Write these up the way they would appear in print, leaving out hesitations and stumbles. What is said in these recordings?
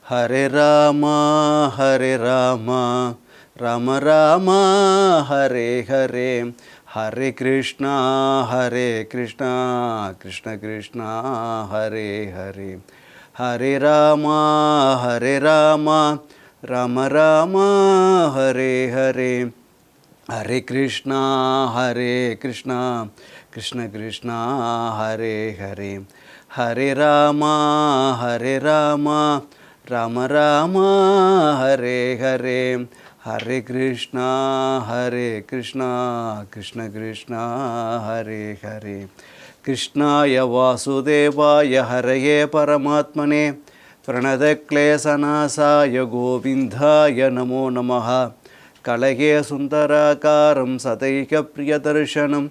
ஹரே ராமா ஹரே ராமா ராம ராமா ஹரே ஹரே ஹரே கிருஷ்ணா கிருஷ்ண கிருஷ்ணா ஹரே ஹரே ஹரே ராமா ராம ராமா ஹரே ஹரே ஹரே கிருஷ்ணா கிருஷ்ண கிருஷ்ணா ஹரே ஹரே ஹரே ராமா ராம ராமா ஹரே ஹரே ஹரே கிருஷ்ணா கிருஷ்ண கிருஷ்ணா ஹரே ஹரே கிருஷ்ணாய வாசுதேவாய ஹரயே பரமாத்மனே பிரணதக்லேசநாசாய கோவிந்தாய நமோ நமः கலகே சுந்தராகாரம் சதைக பிரியதர்ஷனம்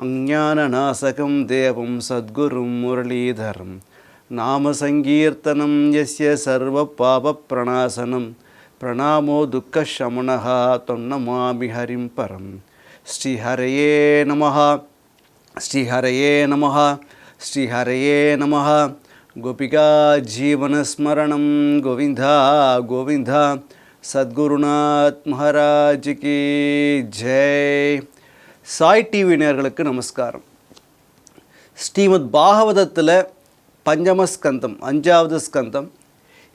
அஞ்ஞானநாசகம் தேவம் சத்குரும் முரளீதரம் நாம சங்கீர்த்தனம் யஸ்ய சர்வ பாப பிரணாசனம் பிரணாமோ துக்கசமனः தொன்னமாமி ஹரிம் பரம் ஸ்ரீஹரயே நமः ஸ்ரீஹரயே நமः ஸ்ரீஹரயே நமः கோபிகா ஜீவனஸ்மரணம் கோவிந்தா கோவிந்தா சத்குருநாத் மகாராஜ் கி ஜெய். சாய் டிவி நேயர்களுக்கு நமஸ்காரம். ஸ்ரீமத் பாகவதத்தில் பஞ்சமஸ்கந்தம் 5வது ஸ்கந்தம்.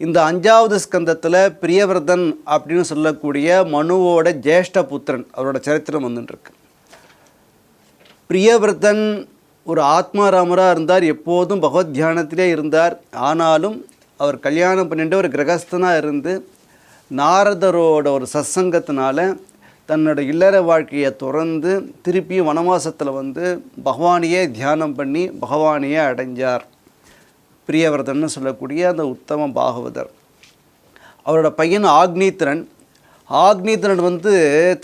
இந்த 5வது ஸ்கந்தத்தில் பிரியவர்தன் அப்படின்னு சொல்லக்கூடிய மனுவோட ஜேஷ்ட புத்திரன் அவரோட சரித்திரம் வந்துட்டுருக்கு. பிரியவர்தன் ஒரு ஆத்மாராமராக இருந்தார், எப்போதும் பகவத் தியானத்திலே இருந்தார். ஆனாலும் அவர் கல்யாணம் பண்ணிட்டு ஒரு கிரகஸ்தனாக இருந்து நாரதரோட ஒரு சத்சங்கத்தினால தன்னோட இல்லற வாழ்க்கையை துறந்து திருப்பியும் வனவாசத்தில் வந்து பகவானையே தியானம் பண்ணி பகவானையே அடைஞ்சார். பிரியவர்தன்னு சொல்லக்கூடிய அந்த உத்தம பாகவதர். அவரோட பையன் ஆக்னீத்திரன் வந்து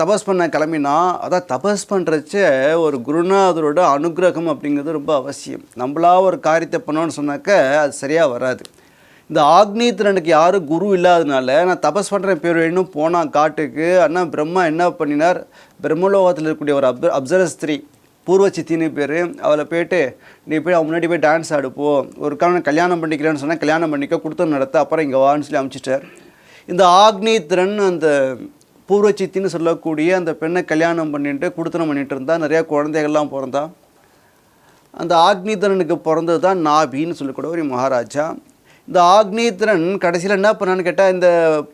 தபஸ் பண்ண கிளம்பினா, அதான் தபஸ் பண்ணுறச்ச ஒரு குருநாதரோட அனுகிரகம் அப்படிங்கிறது ரொம்ப அவசியம். நம்மளா ஒரு காரியத்தை பண்ணோன்னு சொன்னாக்க அது சரியாக வராது. இந்த ஆக்னீத்திரனுக்கு யாரும் குரு இல்லாததுனால நான் தபஸ் பண்ணுறேன் பேர் இன்னும் போனால் காட்டுக்கு. ஆனால் பிரம்மா என்ன பண்ணினார், பிரம்மலோகத்தில் இருக்கக்கூடிய ஒரு அப்சரஸ்திரீ பூர்வச்சித்தின்னு பேர், அவளை போய்ட்டு நீ போய் அவன் முன்னாடி போய் டான்ஸ் ஆடுப்போ, ஒரு காலம் கல்யாணம் பண்ணிக்கிறேன்னு சொன்னால் கல்யாணம் பண்ணிக்க கொடுத்து நடத்த, அப்புறம் இங்கே வான்னு சொல்லி அனுப்பிச்சிட்டார். இந்த ஆக்னீத்திரன் அந்த பூர்வச்சித்தின்னு சொல்லக்கூடிய அந்த பெண்ணை கல்யாணம் பண்ணிட்டு கொடுத்தனம் பண்ணிட்டு இருந்தால் நிறையா குழந்தைகள்லாம் பிறந்தா. அந்த ஆக்னீத்திரனுக்கு பிறந்தது தான் நாபின்னு சொல்லக்கூடிய ஒரு மகாராஜா. இந்த ஆக்னீத்திரன் கடைசியில் என்ன பண்ணான்னு கேட்டால், இந்த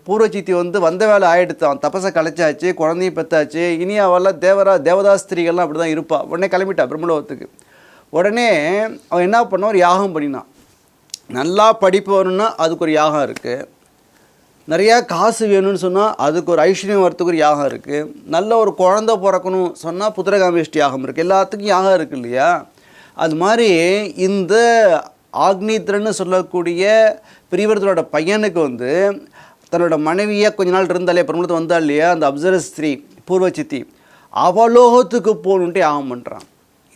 பூர்வச்சித்தி வந்து வந்த வேலை ஆகிடுத்தான், தபசை கலைச்சாச்சு, குழந்தையும் பெற்றாச்சு, இனி அவெல்லாம் தேவதாஸ்திரிகள்லாம் அப்படி தான் இருப்பாள். உடனே கிளம்பிட்டா பிரம்மலோகத்துக்கு. உடனே அவன் என்ன பண்ணான், ஒரு யாகம் பண்ணினான். நல்லா படிப்பு வரணும்னா அதுக்கு ஒரு யாகம் இருக்குது, நிறையா காசு வேணும்னு சொன்னால் அதுக்கு ஒரு ஐஸ்வர்யம் வரத்துக்கு ஒரு யாகம் இருக்குது, நல்ல ஒரு குழந்தை பிறக்கணும் சொன்னால் புத்திரகாமேஷ்டி யாகம் இருக்குது, எல்லாத்துக்கும் யாகம் இருக்குது இல்லையா. அது மாதிரி இந்த ஆக்னீத்திரன்னு சொல்லக்கூடிய பிரியவர்தனோட பையனுக்கு வந்து தன்னோட மனைவியை கொஞ்ச நாள் இருந்தாலே பிரம்மலத்து வந்தா இல்லையா, அந்த அப்சரஸ்திரீ பூர்வச்சித்தி, அவலோகத்துக்கு போகணுன்ட்டு யாகம் பண்ணுறான்.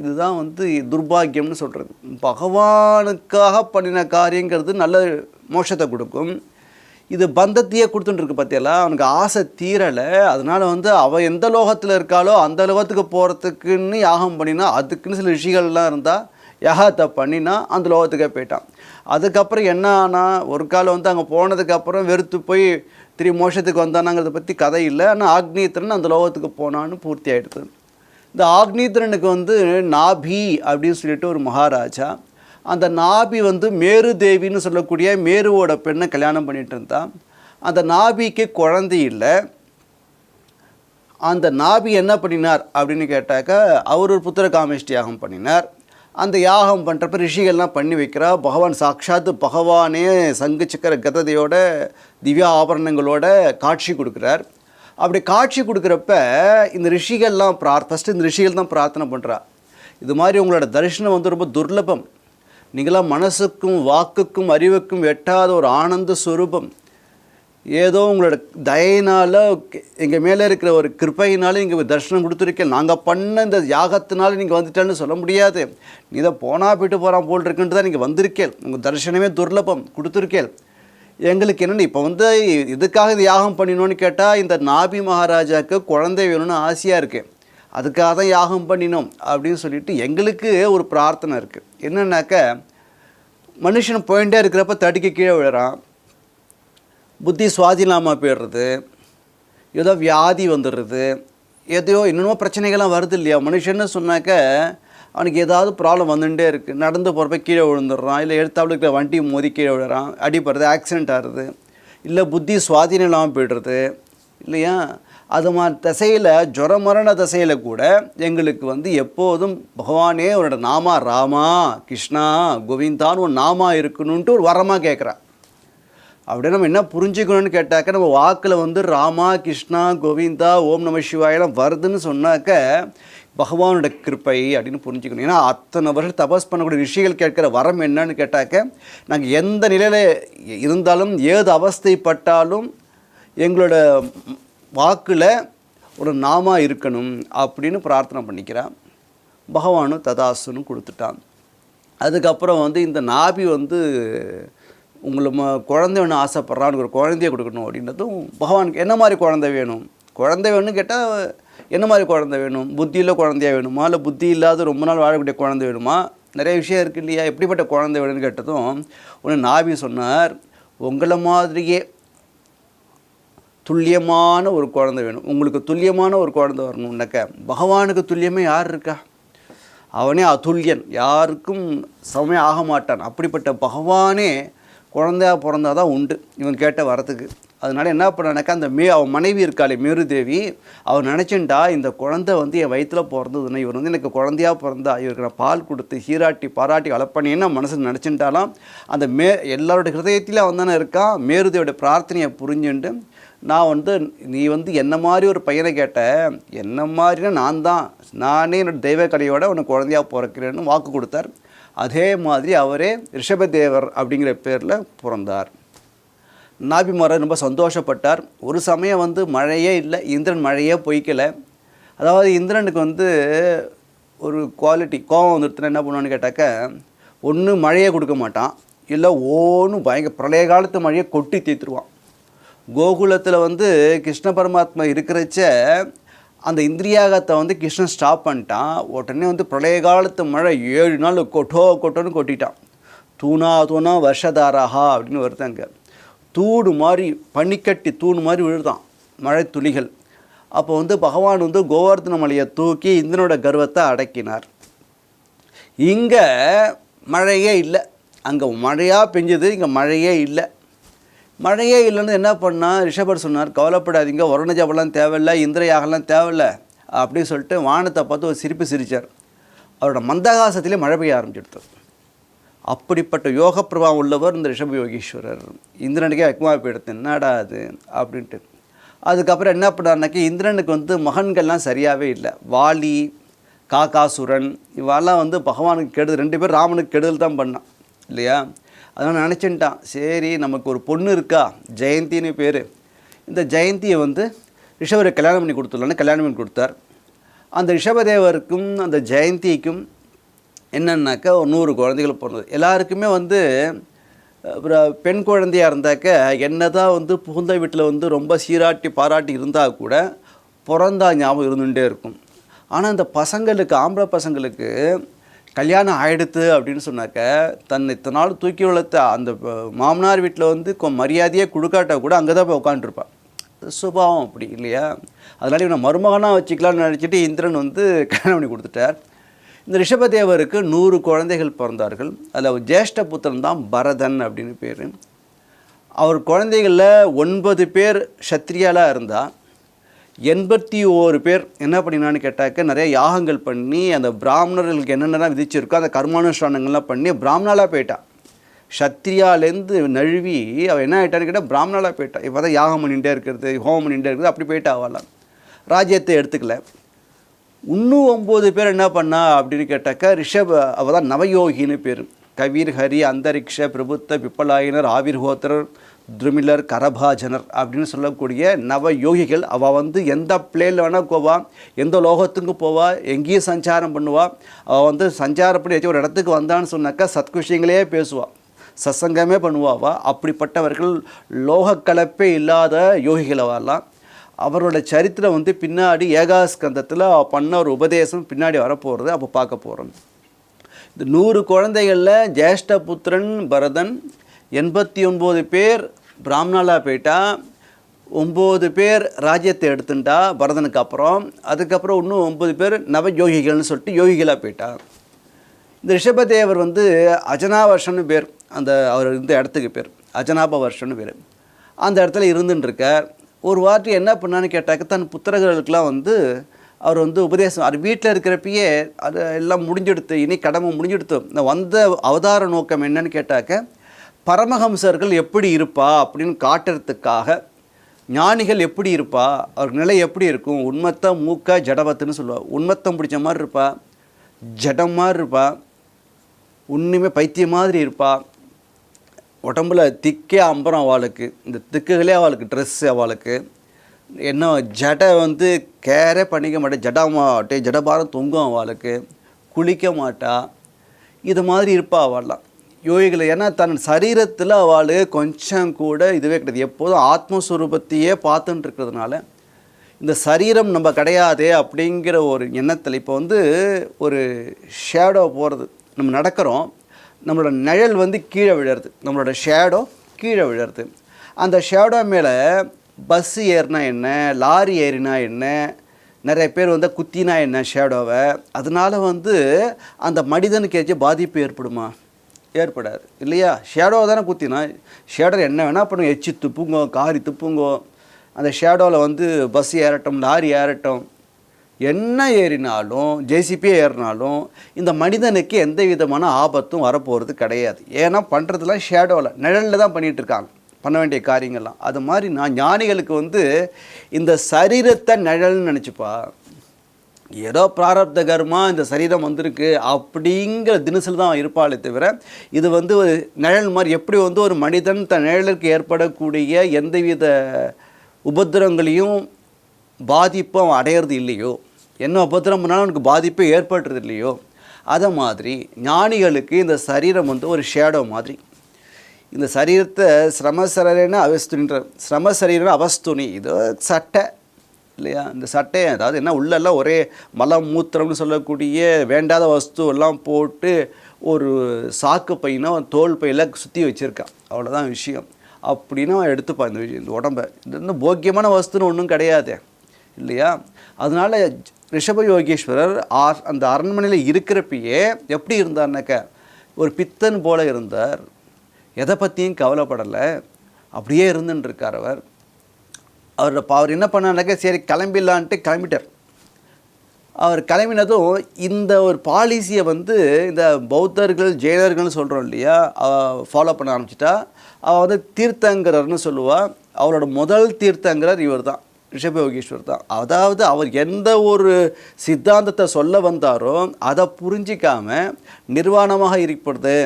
இதுதான் வந்து துர்பாகியம்னு சொல்கிறது. பகவானுக்காக பண்ணின காரியங்கிறது நல்ல மோட்சத்தை கொடுக்கும். இது பந்தத்தையே கொடுத்துட்டுருக்கு பார்த்தியெல்லாம். அவனுக்கு ஆசை தீரலை. அதனால் வந்து அவள் எந்த லோகத்தில் இருக்காளோ அந்த லோகத்துக்கு போகிறதுக்குன்னு யாகம் பண்ணினா, அதுக்குன்னு சில ரிஷிகள்லாம் இருந்தால் யாகத்தை பண்ணினா அந்த லோகத்துக்கே போயிட்டான். அதுக்கப்புறம் என்ன ஆனால் ஒரு காலம் வந்து அங்கே போனதுக்கப்புறம் வெறுத்து போய் திரும்பி மோட்சத்துக்கு வந்தானாங்கிறத பற்றி கதை இல்லை. ஆனால் ஆக்னீத்திரன் அந்த லோகத்துக்கு போனான்னு பூர்த்தி ஆகிடுது. இந்த ஆக்னீத்திரனுக்கு வந்து நாபி அப்படின்னு சொல்லிட்டு ஒரு மகாராஜா. அந்த நாபி வந்து மேரு தேவின்னு சொல்லக்கூடிய மேருவோட பெண்ணை கல்யாணம் பண்ணிட்டு இருந்தான். அந்த நாபிக்கு குழந்தை இல்லை. அந்த நாபி என்ன பண்ணினார் அப்படின்னு கேட்டாக்கா, அவர் ஒரு புத்திர காமேஷ்டி யாகம் பண்ணினார். அந்த யாகம் பண்ணுறப்ப ரிஷிகள்லாம் பண்ணி வைக்கிறா. பகவான் சாட்சாத்து பகவானே சங்கு சக்கர கததையோட திவ்யா ஆபரணங்களோட காட்சி கொடுக்குறார். அப்படி காட்சி கொடுக்குறப்ப இந்த ரிஷிகள்லாம் ஃபஸ்ட்டு இந்த ரிஷிகள் தான் பிரார்த்தனை பண்ணுறா, இது மாதிரி உங்களோட தரிசனம் வந்து ரொம்ப துர்லபம், நீங்களாம் மனசுக்கும் வாக்குக்கும் அறிவுக்கும் எட்டாத ஒரு ஆனந்த ஸ்வரூபம், ஏதோ உங்களோட தயையினால் எங்கள் மேலே இருக்கிற ஒரு கிருப்பையினால நீங்கள் தரிசனம் கொடுத்துருக்கேன், நாங்கள் பண்ண இந்த யாகத்தினால நீங்கள் வந்துட்டேன்னு சொல்ல முடியாது, நீ தான் போனால் போயிட்டு போகிறான் போல் இருக்குன்ட்டு தான் நீங்கள் வந்திருக்கேன், உங்கள் தரிசனமே துர்லபம் கொடுத்துருக்கேன். எங்களுக்கு என்னென்னு இப்போ வந்து இதுக்காக இது யாகம் பண்ணினோன்னு கேட்டால், இந்த நாபி மகாராஜாவுக்கு குழந்தை வேணும்னு ஆசையாக இருக்குது, அதுக்காக தான் யாகம் பண்ணினோம் அப்படின்னு சொல்லிட்டு எங்களுக்கு ஒரு பிரார்த்தனை இருக்குது. என்னன்னாக்க, மனுஷன் போயிட்டே இருக்கிறப்ப தடிக்க கீழே விழுறான், புத்தி சுவாதீனமாக போயிடுறது, ஏதோ வியாதி வந்துடுறது, எதையோ இன்னொன்னோ பிரச்சனைகள்லாம் வருது இல்லையா. மனுஷன்னு சொன்னாக்க அவனுக்கு ஏதாவது ப்ராப்ளம் வந்துகிட்டே இருக்குது. நடந்து போகிறப்ப கீழே விழுந்துடுறான், இல்லை எடுத்தாப்புல வண்டி மோதி கீழே விழுறான், அடிப்படுறது, ஆக்சிடெண்ட் ஆகுறது, இல்லை புத்தி சுவாதீனம் இல்லாமல் போய்டுறது இல்லையா. அது மாதிரி தசையில் ஜுரமரண தசையில் கூட எங்களுக்கு வந்து எப்போதும் பகவானே அவரோட நாமா ராமா கிருஷ்ணா கோவிந்தான்னு ஒரு நாமா இருக்கணுன்ட்டு ஒரு வரமாக கேட்குறான். அப்படியே நம்ம என்ன புரிஞ்சுக்கணும்னு கேட்டாக்க, நம்ம வாக்கில் வந்து ராமா கிருஷ்ணா கோவிந்தா ஓம் நம சிவாயெல்லாம் வருதுன்னு சொன்னாக்க பகவானோட கிருப்பை அப்படின்னு புரிஞ்சுக்கணும். ஏன்னா அத்தனை வருஷம் தபஸ் பண்ணக்கூடிய ரிஷிகள் கேட்குற வரம் என்னன்னு கேட்டாக்க, நாங்கள் எந்த நிலையில் இருந்தாலும் ஏது அவஸ்தைப்பட்டாலும் எங்களோட வாக்கில் ஒரு நாமா இருக்கணும் அப்படின்னு பிரார்த்தனை பண்ணிக்கிறான். பகவானும் ததாசுன்னு கொடுத்துட்டான். அதுக்கப்புறம் வந்து இந்த நாபி வந்து உங்களை குழந்தை வேணும் ஆசைப்பட்றான்னு ஒரு குழந்தைய கொடுக்கணும் அப்படின்றதும் பகவானுக்கு என்ன மாதிரி குழந்தை வேணும், குழந்தை வேணும்னு கேட்டால் என்ன மாதிரி குழந்தை வேணும், புத்தியில் குழந்தையாக வேணுமா, இல்லை புத்தி இல்லாத ரொம்ப நாள் வாழக்கூடிய குழந்தை வேணுமா, நிறைய விஷயம் இருக்குது இல்லையா. எப்படிப்பட்ட குழந்தை வேணும்னு கேட்டதும் ஒன்று நாபி சொன்னார், உங்களை மாதிரியே துல்லியமான ஒரு குழந்தை வேணும். உங்களுக்கு துல்லியமான ஒரு குழந்தை வரணும்னாக்க பகவானுக்கு துல்லியமே யார் இருக்கா, அவனே அதுல்யன், யாருக்கும் சமயம் ஆக மாட்டான். அப்படிப்பட்ட பகவானே குழந்தையாக பிறந்தால் தான் உண்டு இவன் கேட்ட வரத்துக்கு. அதனால் என்ன பண்ணானாக்கா, அந்த அவன் மனைவி இருக்காளே மேரு தேவி, அவன் நினச்சிண்டா இந்த குழந்தை வந்து என் வயிற்றில் பிறந்ததுன்னா இவர் வந்து எனக்கு குழந்தையாக பிறந்தா இவருக்கு நான் பால் கொடுத்து சீராட்டி பாராட்டி வளர்ப்பண்ணேன்னு மனசு நினச்சிட்டாலாம். அந்த எல்லாரோட ஹிருதயத்திலே அவன் தானே இருக்கான். மேருதேவியோட பிரார்த்தனையை புரிஞ்சுண்டு, நான் வந்து நீ வந்து என்ன மாதிரி ஒரு பையனை கேட்ட, என்ன மாதிரினா நானே என்னோடய தெய்வ கலையோட உனக்கு குழந்தையாக பிறக்கிறேன்னு வாக்கு கொடுத்தார். அதே மாதிரி அவரே ரிஷபதேவர் அப்படிங்கிற பேரில் பிறந்தார். நாபிமாரர் ரொம்ப சந்தோஷப்பட்டார். ஒரு சமயம் வந்து மழையே இல்லை, இந்திரன் மழையே பொய்க்கலை. அதாவது இந்திரனுக்கு வந்து ஒரு குவாலிட்டி கோபம் வந்துடுத்துனா என்ன பண்ணுவான்னு கேட்டாக்க, ஒன்று மழையே கொடுக்க மாட்டான், இல்லை பயங்கர பிரளய காலத்து மழையை கொட்டி தீர்த்துருவான். கோகுலத்தில் வந்து கிருஷ்ண பரமாத்மா இருக்கிறச்ச அந்த இந்திரியாகத்தை வந்து கிருஷ்ணன் ஸ்டாப் பண்ணிட்டான். உடனே வந்து பிரளய காலத்து மழை 7 நாள் கொட்டோன்னு கொட்டிட்டான். தூணா வருஷதாராஹா அப்படின்னு வருதாங்க. தூடு மாதிரி பனிக்கட்டி தூண் மாதிரி விழுதான் மழை துளிகள். அப்போ வந்து பகவான் வந்து கோவர்தன மலையை தூக்கி இந்திரனோட கர்வத்தை அடக்கினார். இங்கே மழையே இல்லை, அங்கே மழையாக பெஞ்சுது, இங்கே மழையே இல்லை. மழையே இல்லைன்னு என்ன பண்ணால் ரிஷபர் சொன்னார், கவலைப்படாதீங்க, வருண ஜபம்லாம் தேவையில்லை, இந்திர யாகம்லாம் தேவையில்லை அப்படின்னு சொல்லிட்டு வானத்தை பார்த்து ஒரு சிரிப்பு சிரித்தார். அவரோட மந்தகாசத்திலே மழை பெய்ய ஆரம்பிச்சிடுத்தார். அப்படிப்பட்ட யோக பிரபாவம் உள்ளவர் இந்த ரிஷப யோகீஸ்வரர். இந்திரனுக்கே வெக்கமாக போயிடுது, என்னடா அது அப்படின்ட்டு. அதுக்கப்புறம் என்ன பண்ணார்னாக்கி, இந்திரனுக்கு வந்து மகன்கள்லாம் சரியாகவே இல்லை. வாலி, காகாசுரன் இவெல்லாம் வந்து பகவானுக்கு கெடுதல், 2 பேர் ராமனுக்கு கெடுதல் தான் பண்ணான் இல்லையா. அதனால் நினச்சிட்டான், சரி நமக்கு ஒரு பொண்ணு இருக்கா ஜெயந்தின்னு பேர், இந்த ஜெயந்தியை வந்து ரிஷபரை கல்யாணம் பண்ணி கொடுத்துடலான்னு கல்யாணம் பண்ணி கொடுத்தார். அந்த ரிஷபதேவருக்கும் அந்த ஜெயந்திக்கும் என்னன்னாக்கா ஒரு 100 குழந்தைகள் பிறந்தது. எல்லாருக்குமே வந்து பெண் குழந்தையாக இருந்தாக்க என்ன தான் வந்து புகுந்த வீட்டில் வந்து ரொம்ப சீராட்டி பாராட்டி இருந்தால் கூட பிறந்தா ஞாபகம் இருந்துகிட்டே இருக்கும். ஆனால் இந்த பசங்களுக்கு, ஆம்பளை பசங்களுக்கு கல்யாணம் ஆகிடுது அப்படின்னு சொன்னாக்க, தன்னை இத்தனை நாள் தூக்கி வளர்த்த அந்த மாமனார் வீட்டில் வந்து மரியாதையே கொடுக்காட்டா கூட அங்கே தான் போய் உட்காந்துருப்பான். சுபாவம் அப்படி இல்லையா. அதனால் இவனை மருமகனாக வச்சுக்கலான்னு நினச்சிட்டு இந்திரன் வந்து கல்யாணம் பண்ணி கொடுத்துட்டார். இந்த ரிஷபதேவருக்கு 100 குழந்தைகள் பிறந்தார்கள். அதில் ஜேஷ்ட புத்திரன் தான் பரதன் அப்படின்னு பேர். அவர் குழந்தைகளில் 9 பேர் சத்திரியாலாக இருந்தால் 81 பேர் என்ன பண்ணினான்னு கேட்டாக்க, நிறைய யாகங்கள் பண்ணி அந்த பிராமணர்களுக்கு என்னென்னலாம் விதிச்சிருக்கோ அந்த கர்மானுஷ்டானங்கள்லாம் பண்ணி பிராமணாலாக போயிட்டான். சத்திரியாலேருந்து நழுவி அவள் என்ன ஆகிட்டான்னு கேட்டால் பிராமணாலாக போயிட்டான். இப்போ தான் யாகம் பண்ணிகிட்டே இருக்கிறது, ஹோமம் பண்ணிகிட்டே இருக்கிறது, அப்படி போயிட்டா அவெல்லாம் ராஜ்யத்தை எடுத்துக்கல. இன்னும் 9 பேர் என்ன பண்ணா அப்படின்னு கேட்டாக்கா, அவள் தான் நவயோகின்னு பேர். கவிர், ஹரி, அந்தரிக்ஷ, பிரபுத்த, பிப்பலாயினர், ஆவிர்ஹோத்திரர், துருமிலர், கரபாஜனர் அப்படின்னு சொல்லக்கூடிய நவ யோகிகள். அவள் வந்து எந்த பிளேனில் வேணால் போவாள், எந்த லோகத்துக்கும் போவாள், எங்கேயும் சஞ்சாரம் பண்ணுவாள். அவள் வந்து சஞ்சாரம் பண்ணி வச்சு ஒரு இடத்துக்கு வந்தான்னு சொன்னாக்கா சத்குஷயங்களே பேசுவாள், சத்சங்கமே பண்ணுவாவா. அப்படிப்பட்டவர்கள் லோக கலப்பே இல்லாத யோகிகள் அவெல்லாம். அவரோட சரித்திரம் வந்து பின்னாடி ஏகாஸ்கந்தத்தில் பண்ண ஒரு உபதேசம் பின்னாடி வரப்போகிறது, அப்போ பார்க்க போகிறோம். இந்த 100 குழந்தைகளில் ஜேஷ்ட புத்திரன் பரதன், 89 பேர் பிராமணாலாக போயிட்டா 9 பேர் ராஜ்யத்தை எடுத்துட்டா பரதனுக்கு அப்புறம். அதுக்கப்புறம் இன்னும் 9 பேர் நவயோகிகள்னு சொல்லிட்டு யோகிகளாக போயிட்டா. இந்த ரிஷபதேவர் வந்து அஜனா வருஷம்னு பேர், அந்த அவர் இந்த இடத்துக்கு பேர் அஜனாப வருஷம்னு பேர். அந்த இடத்துல இருந்துன்னு இருக்கார். ஒரு வாட்டி என்ன பண்ணான்னு கேட்டாக்க, தன் புத்திரர்களுக்கெல்லாம் வந்து அவர் வந்து உபதேசம், அது வீட்டில் இருக்கிறப்பயே அது எல்லாம் முடிஞ்செடுத்து, இனி கடமை முடிஞ்செடுத்து, இந்த வந்த அவதார நோக்கம் என்னன்னு கேட்டாக்க, பரமஹம்சர்கள் எப்படி இருப்பா அப்படின்னு காட்டுறதுக்காக, ஞானிகள் எப்படி இருப்பா, அவர் நிலை எப்படி இருக்கும், உண்மத்தம் மூக்க ஜடவத்துன்னு சொல்லுவாள். உண்மத்தம் பிடிச்ச மாதிரி இருப்பா, ஜடம் மாதிரி இருப்பா, உண்மையுமே பைத்தியம் மாதிரி இருப்பா, உடம்புல திக்கே அம்பரம் அவளுக்கு, இந்த திக்குகளே அவளுக்கு ட்ரெஸ்ஸு அவளுக்கு, என்ன ஜடை வந்து கேரே பண்ணிக்க மாட்டேன், ஜடாமாட்டே ஜடபாரம் தொங்கும் அவளுக்கு, குளிக்க மாட்டா, இது மாதிரி இருப்பா அவள்லாம் யோகிகளை. ஏன்னா தன் சரீரத்தில் அவள் கொஞ்சம் கூட இதுவே கிடையாது, எப்போதும் ஆத்மஸ்வரூபத்தையே பார்த்துட்டு இருக்கிறதுனால இந்த சரீரம் நம்ம கிடையாதே அப்படிங்கிற ஒரு எண்ணத்தில். இப்போ வந்து ஒரு ஷேடோ போகிறது, நம்ம நடக்கிறோம், நம்மளோட நிழல் வந்து கீழே விழுறது, நம்மளோட ஷேடோ கீழே விழுறது. அந்த ஷேடோ மேலே பஸ்ஸு ஏறினா என்ன, லாரி ஏறினா என்ன, நிறைய பேர் வந்து குத்தினா என்ன ஷேடோவை, அதனால் வந்து அந்த மனிதனுக்கு ஏதாச்சும் பாதிப்பு ஏற்படுமா? ஏற்படாது இல்லையா? ஷேடோவை தானே குத்தினா, ஷேடோ என்ன வேணால் பண்ணுங்க, எச்சி துப்புங்கோ, காரி துப்புங்கோ, அந்த ஷேடோவில் வந்து பஸ் ஏறட்டும், லாரி ஏறட்டும், என்ன ஏறினாலும், ஜேசிபியே ஏறினாலும் இந்த மனிதனுக்கு எந்த விதமான ஆபத்தும் வரப்போகிறது கிடையாது. ஏன்னா பண்ணுறதுலாம் ஷேடோவில் நிழலில் தான் பண்ணிகிட்ருக்காங்க பண்ண வேண்டிய காரியங்கள்லாம். அது மாதிரி நான் ஞானிகளுக்கு வந்து இந்த சரீரத்தை நிழல்னு நினச்சிப்பா, ஏதோ பிராரப்த கர்மா இந்த சரீரம் வந்திருக்கு அப்படிங்கிற தினசில் தான் இருப்பாளே தவிர, இது வந்து ஒரு நிழல் மாதிரி. எப்படி வந்து ஒரு மனிதன் தன் நிழலுக்கு ஏற்படக்கூடிய எந்தவித உபத்திரங்களையும் பாதிப்பும் அவன் அடையிறது இல்லையோ, என்ன உபத்திரம் பண்ணாலும் அவனுக்கு பாதிப்பே ஏற்படுறது இல்லையோ, அதை மாதிரி ஞானிகளுக்கு இந்த சரீரம் வந்து ஒரு ஷேடோ மாதிரி. இந்த சரீரத்தை சிரமசரேன அவஸ்துனின்ற, சிரமசரீரன அவஸ்துனி, இது சட்டை இல்லையா? இந்த சட்டை அதாவது என்ன, உள்ளெல்லாம் ஒரே மலம் மூத்திரம்னு சொல்லக்கூடிய வேண்டாத வஸ்து எல்லாம் போட்டு ஒரு சாக்கு பையனோ தோல் பையில் சுற்றி வச்சுருக்கான், அவ்வளோதான் விஷயம். அப்படின்னு அவன் எடுத்துப்பான் இந்த விஷயம், இந்த உடம்பை. இது வந்து போக்கியமான வஸ்துன்னு ஒன்றும் கிடையாது இல்லையா? அதனால் ரிஷப யோகீஸ்வரர் அந்த அரண்மனையில் இருக்கிறப்பயே எப்படி இருந்தார்னாக்க, ஒரு பித்தன் போல இருந்தார், எதை பற்றியும் கவலைப்படலை, அப்படியே இருந்துன்னு இருக்கார் அவர். அவர் என்ன பண்ணார்னாக்க, சரி கிளம்பிடலான்ட்டு கிளம்பிட்டார். அவர் கிளம்பினதும் இந்த ஒரு பாலிசியை வந்து இந்த பௌத்தர்கள் ஜெயினர்கள்னு சொல்கிறோம் இல்லையா, ஃபாலோ பண்ண ஆரம்பிச்சிட்டா. அவள் வந்து தீர்த்தங்கரர்னு சொல்லுவாள். அவளோட முதல் தீர்த்தங்கரர் இவர் தான், ரிஷபயோகீஸ்வர் தான். அதாவது அவர் எந்த ஒரு சித்தாந்தத்தை சொல்ல வந்தாரோ அதை புரிஞ்சிக்காமல் நிர்வாணமாக இருப்பது,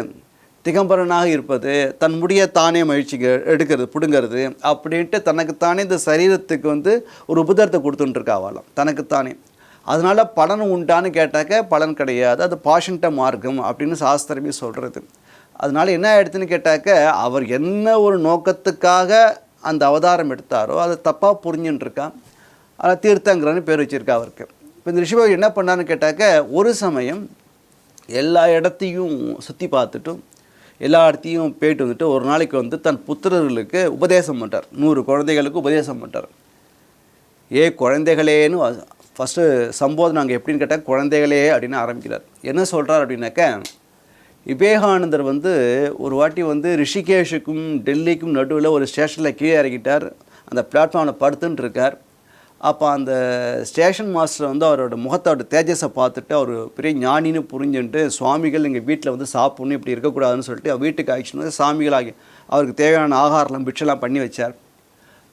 திகம்பரனாக இருப்பது, தன் முடிய தானே மகிழ்ச்சிக்கு எடுக்கிறது, பிடுங்கிறது அப்படின்ட்டு தனக்குத்தானே இந்த சரீரத்துக்கு வந்து ஒரு உபதரத்தை கொடுத்துட்டுருக்கா அவளாம் தனக்குத்தானே. அதனால் பலன் உண்டான்னு கேட்டாக்க பலன் கிடையாது, அது பாஷண்ட மார்க்கம் அப்படின்னு சாஸ்திரமே சொல்கிறது. அதனால் என்ன ஆகிடுதுன்னு கேட்டாக்க, அவர் என்ன ஒரு நோக்கத்துக்காக அந்த அவதாரம் எடுத்தாரோ அதை தப்பாக புரிஞ்சுட்டுருக்கான். அதை தீர்த்தங்கரன்னு பேர் வச்சுருக்கா அவருக்கு. இப்போ இந்த ரிஷப என்ன பண்ணான்னு கேட்டாக்க, ஒரு சமயம் எல்லா இடத்தையும் சுற்றி பார்த்துட்டும் எல்லா இடத்தையும் போயிட்டு வந்துட்டு ஒரு நாளைக்கு வந்து தன் புத்திரர்களுக்கு உபதேசம் பண்ணுறார். 100 குழந்தைகளுக்கு உபதேசம் பண்ணுறார். குழந்தைகளேன்னு ஃபஸ்ட்டு சம்போதனை அங்கே எப்படின்னு கேட்டால் குழந்தைகளே அப்படின்னு ஆரம்பிக்கிறார். என்ன சொல்கிறார் அப்படின்னாக்க, விவேகானந்தர் வந்து ஒரு வாட்டி வந்து ரிஷிகேஷுக்கும் டெல்லிக்கும் நடுவில் ஒரு ஸ்டேஷனில் கீழே இறங்கிட்டார். அந்த பிளாட்ஃபார்மில் படுத்துன்னு இருக்கார். அப்போ அந்த ஸ்டேஷன் மாஸ்டர் வந்து அவரோட முகத்தோட தேஜஸை பார்த்துட்டு அவர் பெரிய ஞானின்னு புரிஞ்சுட்டு, சுவாமிகள் எங்கள் வீட்டில் வந்து சாப்பிட்ணும், இப்படி இருக்கக்கூடாதுன்னு சொல்லிட்டு அவர் வீட்டுக்கு ஆகிடுச்சு. சாமிகளாகி அவருக்கு தேவையான ஆகாரம்லாம் பிட்செல்லாம் பண்ணி வச்சார்.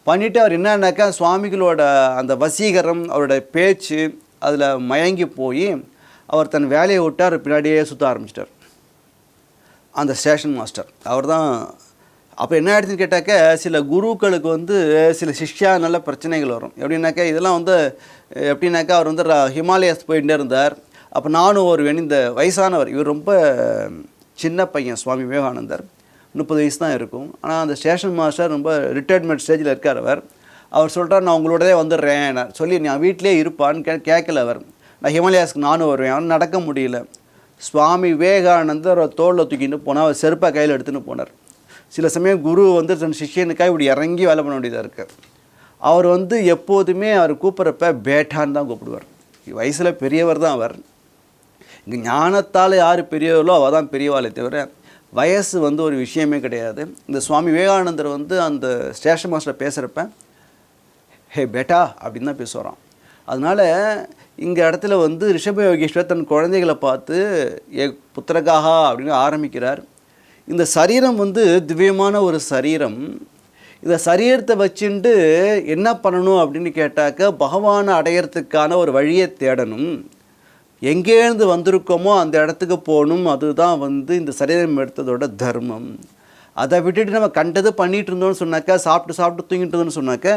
பண்ணிவிட்டு அவர் என்னன்னாக்கா, சுவாமிகளோட அந்த வசீகரம், அவரோட பேச்சு அதில் மயங்கி போய் அவர் தன் வேலையை விட்டு அவர் பின்னாடியே சுற்ற ஆரம்பிச்சிட்டார் அந்த ஸ்டேஷன் மாஸ்டர். அவர் தான். அப்போ என்ன ஆகிடுச்சுன்னு கேட்டாக்க, சில குருக்களுக்கு வந்து சில சிஷ்யானால பிரச்சனைகள் வரும். எப்படின்னாக்கா, இதெல்லாம் வந்து எப்படின்னாக்கா, அவர் வந்து ஹிமாலயாஸ் போயிட்டே இருந்தார். அப்போ நானும் ஒரு இந்த வயசானவர், இவர் ரொம்ப சின்ன பையன், சுவாமி விவேகானந்தர் 30 வயசு தான் இருக்கும். ஆனால் அந்த ஸ்டேஷன் மாஸ்டர் ரொம்ப ரிட்டையர்மெண்ட் ஸ்டேஜில் இருக்கார். அவர் சொல்கிறார், நான் உங்களோடதே வந்துடுறேன், நான் சொல்லி நான் வீட்டிலே இருப்பான்னு கேட்கல அவர். நான் ஹிமாலயாஸ்க்கு நானும் வருவேன். அவன் நடக்க முடியல. சுவாமி விவேகானந்தர் தோளில் தூக்கிட்டு போனால், அவர் செருப்பாக கையில் எடுத்துன்னு போனார். சில சமயம் குரு வந்து தன் சிஷ்யனுக்காக இப்படி இறங்கி வேலை பண்ண வேண்டியதாக இருக்குது. அவர் வந்து எப்போதுமே அவர் கூப்பிட்றப்ப பேட்டான்னு தான் கூப்பிடுவார். வயசில் பெரியவர் தான் அவர். இங்கே ஞானத்தால் யார் பெரியவர்களோ அவள் தான் பெரியவாளே தவிர வயசு வந்து ஒரு விஷயமே கிடையாது. இந்த சுவாமி விவேகானந்தர் வந்து அந்த ஸ்டேஷன் மாஸ்டர் பேசுகிறப்ப ஹே பேட்டா அப்படின்னு தான் பேசுகிறான். அதனால் இங்கே இடத்துல வந்து ரிஷப யோகேஸ்வர் தன் குழந்தைகளை பார்த்து புத்திரகாகா அப்படின்னு ஆரம்பிக்கிறார். இந்த சரீரம் வந்து திவ்யமான ஒரு சரீரம். இந்த சரீரத்தை வச்சுட்டு என்ன பண்ணணும் அப்படின்னு கேட்டாக்க பகவானை அடையிறதுக்கான ஒரு வழியை தேடணும். எங்கேருந்து வந்திருக்கோமோ அந்த இடத்துக்கு போகணும். அதுதான் வந்து இந்த சரீரம் எடுத்ததோட தர்மம். அதை விட்டுட்டு நம்ம கண்டது பண்ணிகிட்டு இருந்தோம்னு சொன்னாக்கா, சாப்பிட்டு தூங்கிட்டு இருந்தோம்னு சொன்னாக்க,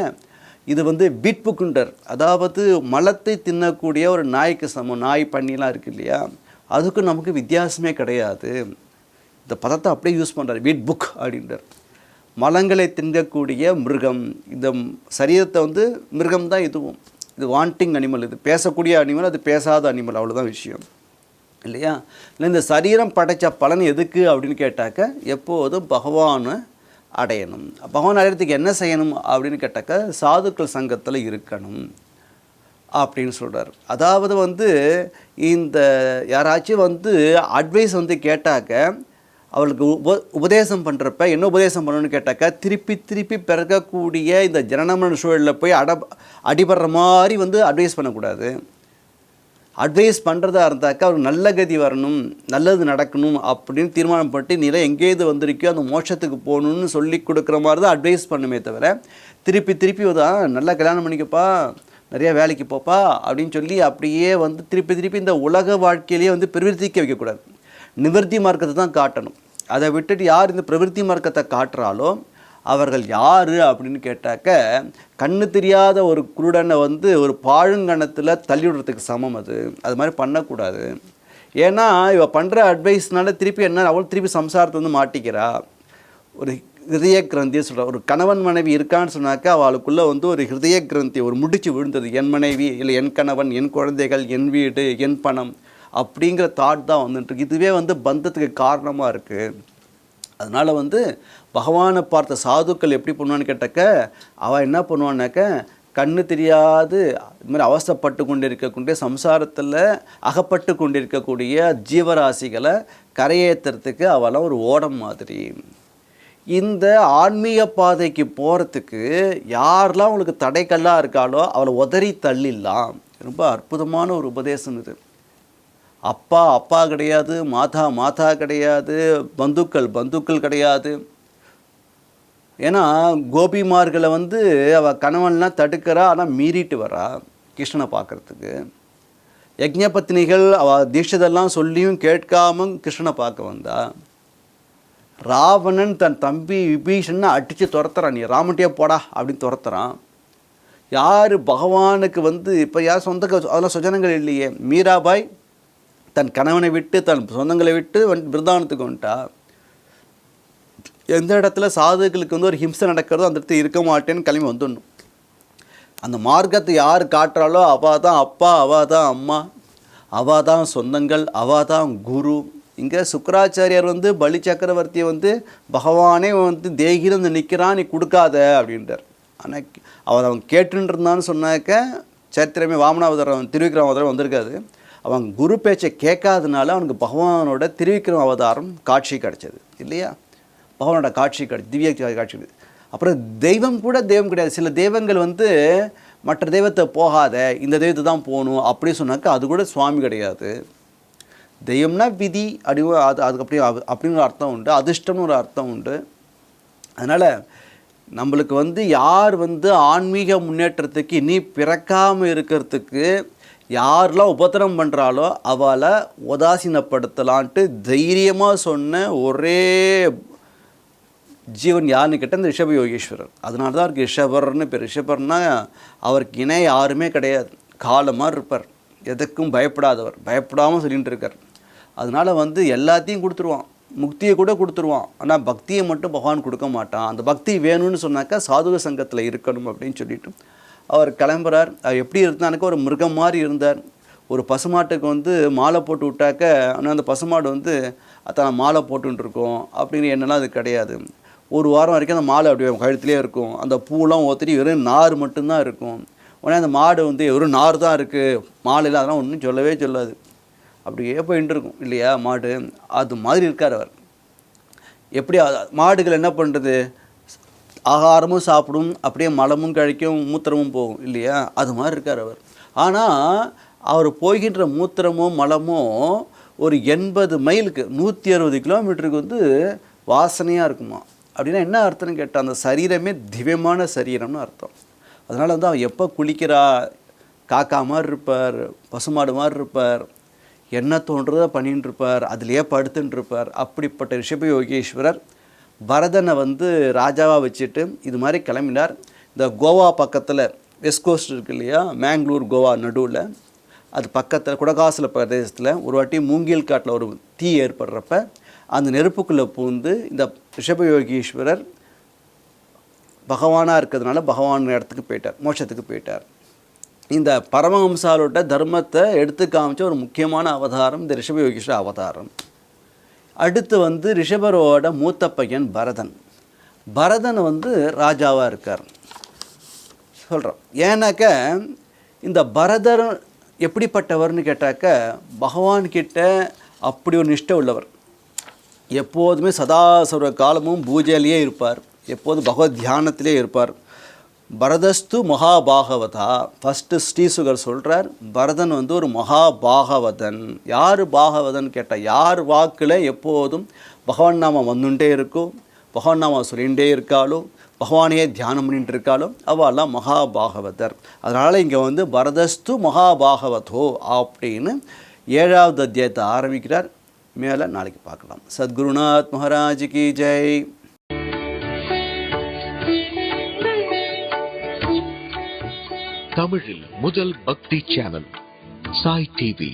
இது வந்து பிட்புக்குண்டர், அதாவது மலத்தை தின்னக்கூடிய ஒரு நாய்க்கு சமம். நாய் பண்ணிலாம் இருக்குது இல்லையா, அதுக்கும் நமக்கு வித்தியாசமே கிடையாது. இந்த பதத்தை அப்படியே யூஸ் பண்ணுறார், வீட் புக் அப்படின்றார். மலங்களை தின்னக்கூடிய மிருகம். இந்த சரீரத்தை வந்து மிருகம் தான் இதுவும். இது வாண்டிங் அனிமல், இது பேசக்கூடிய அனிமல், அது பேசாத அனிமல், அவ்வளோதான் விஷயம் இல்லையா. இல்லை இந்த சரீரம் படைத்த பலன் எதுக்கு அப்படின்னு கேட்டாக்க, எப்போதும் பகவானை அடையணும். பகவான் அடையிறதுக்கு என்ன செய்யணும் அப்படின்னு கேட்டாக்க, சாதுக்கள் சங்கத்தில் இருக்கணும் அப்படின்னு சொல்கிறார். அதாவது வந்து இந்த யாராச்சும் வந்து அட்வைஸ் வந்து கேட்டாக்க, அவளுக்கு உபதேசம் பண்ணுறப்ப என்ன உபதேசம் பண்ணணும்னு கேட்டாக்கா, திருப்பி பிறக்கக்கூடிய இந்த ஜனனமன சூழலில் போய் அடிபடுற மாதிரி வந்து அட்வைஸ் பண்ணக்கூடாது. அட்வைஸ் பண்ணுறதா இருந்தாக்கா அவருக்கு நல்ல கதி வரணும், நல்லது நடக்கணும் அப்படின்னு தீர்மானம் பண்ணிட்டு நீ எங்கேயிருந்து வந்திருக்கியோ அந்த மோட்சத்துக்கு போகணுன்னு சொல்லி கொடுக்குற மாதிரி தான் அட்வைஸ் பண்ணுமே தவிர, திருப்பி தான் நல்லா கல்யாணம் பண்ணிக்கப்பா, நிறையா வேலைக்கு போப்பா அப்படின்னு சொல்லி அப்படியே வந்து திருப்பி இந்த உலக வாழ்க்கையிலேயே வந்து பிரவர்த்திக்க வைக்கக்கூடாது. நிவர்த்தி மார்க்கத்தை தான் காட்டணும். அதை விட்டுட்டு யார் இந்த பிரவர்த்தி மார்க்கத்தை காட்டுறாலோ அவர்கள் யார் அப்படின்னு கேட்டாக்க, கண்ணு தெரியாத ஒரு குருடனை வந்து ஒரு பாழுங்கணத்தில் தள்ளிவிடுறதுக்கு சமம். அது மாதிரி பண்ணக்கூடாது. ஏன்னா இவ பண்ணுற அட்வைஸ்னால திருப்பி என்ன, அவள் திருப்பி சம்சாரத்தை வந்து மாட்டிக்கிறா. ஒரு ஹிருதய கிரந்தியை சொல்கிறா. ஒரு கணவன் மனைவி இருக்கான்னு சொன்னாக்கா அவளுக்குள்ளே வந்து ஒரு ஹிருதய கிரந்தி ஒரு முடிச்சு விழுந்தது. என் மனைவி இல்லை என் கணவன், என் குழந்தைகள், என் வீடு, என் பணம் அப்படிங்கிற தாட் தான் வந்துட்டுருக்கு. இதுவே வந்து பந்தத்துக்கு காரணமாக இருக்குது. அதனால் வந்து பகவானை பார்த்த சாதுக்கள் எப்படி பண்ணுவான்னு கேட்டாக்க, அவள் என்ன பண்ணுவான்னாக்க, கண்ணு தெரியாது இது மாதிரி அவசப்பட்டு கொண்டு இருக்கக்கூடிய சம்சாரத்தில் அகப்பட்டு கொண்டு இருக்கக்கூடிய ஜீவராசிகளை கரையேற்றுறதுக்கு அவளாம் ஒரு ஓடம் மாதிரி. இந்த ஆன்மீக பாதைக்கு போகிறதுக்கு யாரெல்லாம் அவளுக்கு தடைக்கல்லாக இருக்காளோ அவளை உதறி தள்ளிடலாம். ரொம்ப அற்புதமான ஒரு உபதேசம் இது. அப்பா கிடையாது, மாதா கிடையாது, பந்துக்கள் கிடையாது. ஏன்னா கோபிமார்களை வந்து அவள் கணவன்லாம் தடுக்கிறா, ஆனால் மீறிட்டு வரா கிருஷ்ணனை பார்க்குறதுக்கு. யஜ்ஞபத்னிகள் அவள் தீட்சதெல்லாம் சொல்லியும் கேட்காம கிருஷ்ணனை பார்க்க வந்தா. ராவணன் தன் தம்பி விபீஷனை அடித்து துரத்துறான், நீ ராமட்டியே போடா அப்படின்னு துரத்துறான். யார் பகவானுக்கு வந்து இப்போ யார் அதெல்லாம் சுஜனங்கள் இல்லையே. மீராபாய் தன் கணவனை விட்டு தன் சொந்தங்களை விட்டு பிருந்தாவனத்துக்கு வந்துட்டா. எந்த இடத்துல சாதுக்களுக்கு வந்து ஒரு ஹிம்சை நடக்கிறதோ அந்த இடத்துல இருக்க மாட்டேன்னு கிளம்பி வந்துடணும். அந்த மார்க்கத்தை யார் காட்டுறாளோ அவள் தான் அப்பா, அவள் தான் அம்மா, அவள் தான் சொந்தங்கள், அவள் தான் குரு. இங்கே சுக்கராச்சாரியார் வந்து பலி சக்கரவர்த்தியை வந்து பகவானே வந்து தேகில வந்து நிற்கிறான், நீ கொடுக்காத அப்படின்றார். ஆனால் அவன் கேட்டுன்னு இருந்தான்னு சொன்னாக்க சரித்திரமே வாமனாவதாரம் திருவிக்ரம அவதாரம் வந்திருக்காது. அவன் குரு பேச்சை கேட்காதனால அவனுக்கு பகவானோட திருவிக்ரம அவதாரம் காட்சி கிடச்சிது இல்லையா. பகவானோட காட்சி திவ்ய காட்சி. அப்புறம் தெய்வம் கிடையாது. சில தெய்வங்கள் வந்து மற்ற தெய்வத்தை போகாத, இந்த தெய்வத்தை தான் போகணும் அப்படி சொன்னாக்கா அது கூட சுவாமி கிடையாது. தெய்வம்னா விதி அப்படி அதுக்கு அப்படின்னு ஒரு அர்த்தம் உண்டு, அதிர்ஷ்டம்னு ஒரு அர்த்தம் உண்டு. அதனால் நம்மளுக்கு வந்து யார் வந்து ஆன்மீக முன்னேற்றத்துக்கு இனி பிறக்காமல் இருக்கிறதுக்கு யாரெல்லாம் உபத்திரம் பண்ணுறாலோ அவளை உதாசீனப்படுத்தலான்ட்டு தைரியமாக சொன்ன ஒரே ஜீவன் யாருன்னு கேட்டால் இந்த ரிஷப யோகேஸ்வரர். அதனால தான் அவருக்கு ரிஷபர்னு பேர். ரிஷபர்னா அவருக்கு இணை யாருமே கிடையாது. காலமாக இருப்பார், எதுக்கும் பயப்படாதவர், பயப்படாமல் சொல்லிகிட்டு இருக்கார். அதனால் வந்து எல்லாத்தையும் கொடுத்துருவான், முக்தியை கூட கொடுத்துருவான். ஆனால் பக்தியை மட்டும் பகவான் கொடுக்க மாட்டான். அந்த பக்தி வேணும்னு சொன்னாக்கா சாதுக சங்கத்தில் இருக்கணும் அப்படின்னு சொல்லிட்டு அவர் கிளம்புறார். அவர் எப்படி இருந்தானுக்க ஒரு மிருகம் மாதிரி இருந்தார். ஒரு பசுமாட்டுக்கு வந்து மாலை போட்டு விட்டாக்க ஆனால் அந்த பசுமாடு வந்து அதான் மாலை போட்டுருக்கோம் அப்படின்னு என்னெல்லாம் அது கிடையாது. ஒரு வாரம் வரைக்கும் அந்த மாடு அப்படியே கழுத்துலேயே இருக்கும். அந்த பூலாம் ஒத்திட்டு வெறும் நார் மட்டும்தான் இருக்கும். உடனே அந்த மாடு வந்து வெறும் நார் தான் இருக்குது, மாடு இல்லை, அதெல்லாம் ஒன்றும் சொல்லவே சொல்லாது. அப்படியே போயிட்டு இருக்கும் இல்லையா மாடு. அது மாதிரி இருக்கார் அவர். எப்படி மாடுகள் என்ன பண்ணுறது, ஆகாரமும் சாப்பிடும், அப்படியே மலமும் கழிக்கும், மூத்திரமும் போகும் இல்லையா, அது மாதிரி இருக்கார் அவர். ஆனால் அவர் போகின்ற மூத்திரமும் மலமும் ஒரு 80 மைலுக்கு 160 கிலோமீட்டருக்கு வந்து வாசனையாக இருக்குமா. அப்படின்னா என்ன அர்த்தம்னு கேட்டால், அந்த சரீரமே திவ்யமான சரீரம்னு அர்த்தம். அதனால் வந்து அவர் எப்போ குளிக்கிறா, காக்கா மாதிரி இருப்பார், பசுமாடு மாதிரி இருப்பார், என்ன தோன்றதை பண்ணின்னு இருப்பார், அதுலேயே படுத்துன்னு இருப்பார். அப்படிப்பட்ட ரிஷப யோகீஸ்வரர் பரதனை வந்து ராஜாவாக வச்சுட்டு இது மாதிரி கிளம்பினார். இந்த கோவா பக்கத்தில் வெஸ்ட் கோஸ்ட் இருக்கு இல்லையா, மேங்களூர் கோவா நடுவில், அது பக்கத்தில் குடகாசுல பிரதேசத்தில் ஒரு வாட்டி மூங்கில் காட்டில் ஒரு தீ ஏற்படுறப்ப அந்த நெருப்புக்குள்ளே பூந்து இந்த ரிஷப யோகீஸ்வரர் பகவானாக இருக்கிறதுனால பகவான் இடத்துக்கு போயிட்டார், மோட்சத்துக்கு போயிட்டார். இந்த பரமஹம்சாலோட தர்மத்தை எடுத்து காமிச்ச ஒரு முக்கியமான அவதாரம் இந்த ரிஷப யோகீஸ்வர அவதாரம். அடுத்து வந்து ரிஷபரோட மூத்த பையன் பரதன். பரதன் வந்து ராஜாவாக இருக்கார் சொல்கிறோம். ஏன்னாக்க இந்த பரதர் எப்படிப்பட்டவர்னு கேட்டாக்க, பகவான்கிட்ட அப்படி ஒரு நிஷ்டை உள்ளவர். எப்போதுமே சதாசர்வ காலமும் பூஜையிலேயே இருப்பார், எப்போதும் பகவத் தியானத்திலே இருப்பார். பரதஸ்து மகாபாகவதா, ஃபஸ்ட்டு ஸ்ரீசுகர் சொல்கிறார், பரதன் வந்து ஒரு மகாபாகவதன். யார் பாகவதன் கேட்டால், யார் வாக்கில் எப்போதும் பகவான் நாமம் வந்துட்டே இருக்கும், பகவான் நாமம் சொல்லிகிட்டே இருக்காளோ, பகவானையே தியானம் பண்ணிட்டு இருக்காளோ, அவெல்லாம் மகாபாகவதர். அதனால் இங்கே வந்து பரதஸ்து மகாபாகவதோ அப்படின்னு 7வது அத்தியாயத்தை ஆரம்பிக்கிறார். மேலே நாளைக்கு பார்க்கலாம். சத்குருநாத் மகாராஜ் கி ஜெய். தமிழில் முதல் பக்தி சேனல் சாய் டிவி.